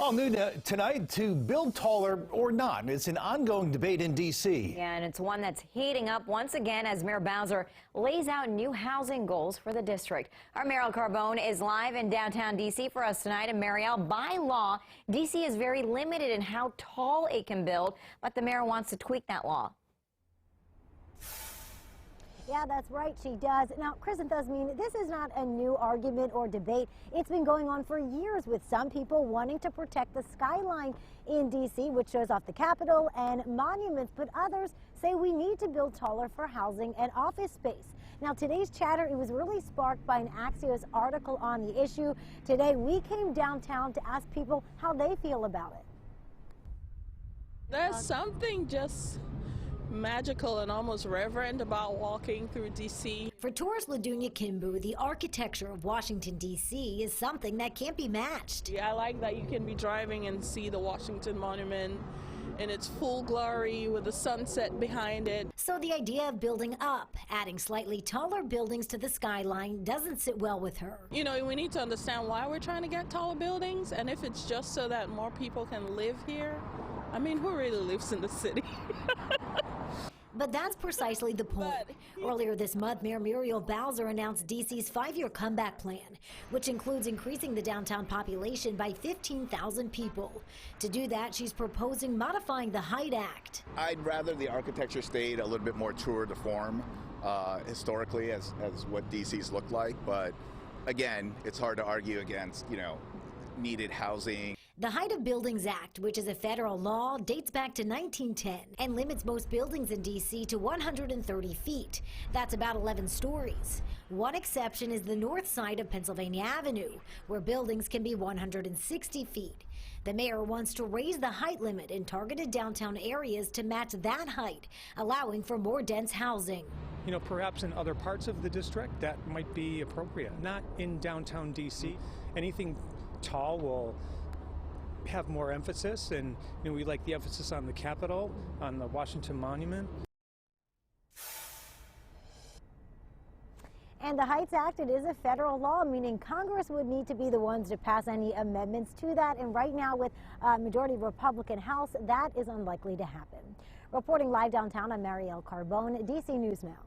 All new tonight, to build taller or not. It's an ongoing debate in D.C. Yeah, and it's one that's heating up once again as Mayor Bowser lays out new housing goals for the district. Our Mariel Carbone is live in downtown D.C. for us tonight. And Mariel, by law, D.C. is very limited in how tall it can build, but the mayor wants to tweak that law. Yeah, that's right, she does. Now, Chrysanthemum, this is not a new argument or debate. It's been going on for years with some people wanting to protect the skyline in D.C., which shows off the Capitol and monuments, but others say we need to build taller for housing and office space. Now, today's chatter, it was really sparked by an Axios article on the issue. Today, we came downtown to ask people how they feel about it. There's something just magical and almost reverent about walking through D.C. For tourist Ladunya Kimbu, the architecture of Washington, D.C. is something that can't be matched. Yeah, I like that you can be driving and see the Washington Monument in its full glory with the sunset behind it. So the idea of building up, adding slightly taller buildings to the skyline doesn't sit well with her. You know, we need to understand why we're trying to get taller buildings, and if it's just so that more people can live here, I mean, who really lives in the city? But that's precisely the point. Earlier this month, Mayor Muriel Bowser announced D.C.'s 5-year comeback plan, which includes increasing the downtown population by 15,000 people. To do that, she's proposing modifying the Height Act. I'd rather the architecture stayed a little bit more true to form historically as what D.C.'s looked like. But again, it's hard to argue against, needed housing. The Height of Buildings Act, which is a federal law, dates back to 1910 and limits most buildings in D.C. to 130 feet. That's about 11 stories. One exception is the north side of Pennsylvania Avenue, where buildings can be 160 feet. The mayor wants to raise the height limit in targeted downtown areas to match that height, allowing for more dense housing. Perhaps in other parts of the district that might be appropriate. Not in downtown D.C. Anything tall will have more emphasis, and we like the emphasis on the Capitol, on the Washington Monument. And the Heights Act, it is a federal law, meaning Congress would need to be the ones to pass any amendments to that. And right now, with a majority Republican House, that is unlikely to happen. Reporting live downtown, I'm Mariel Carbone, DC News Now.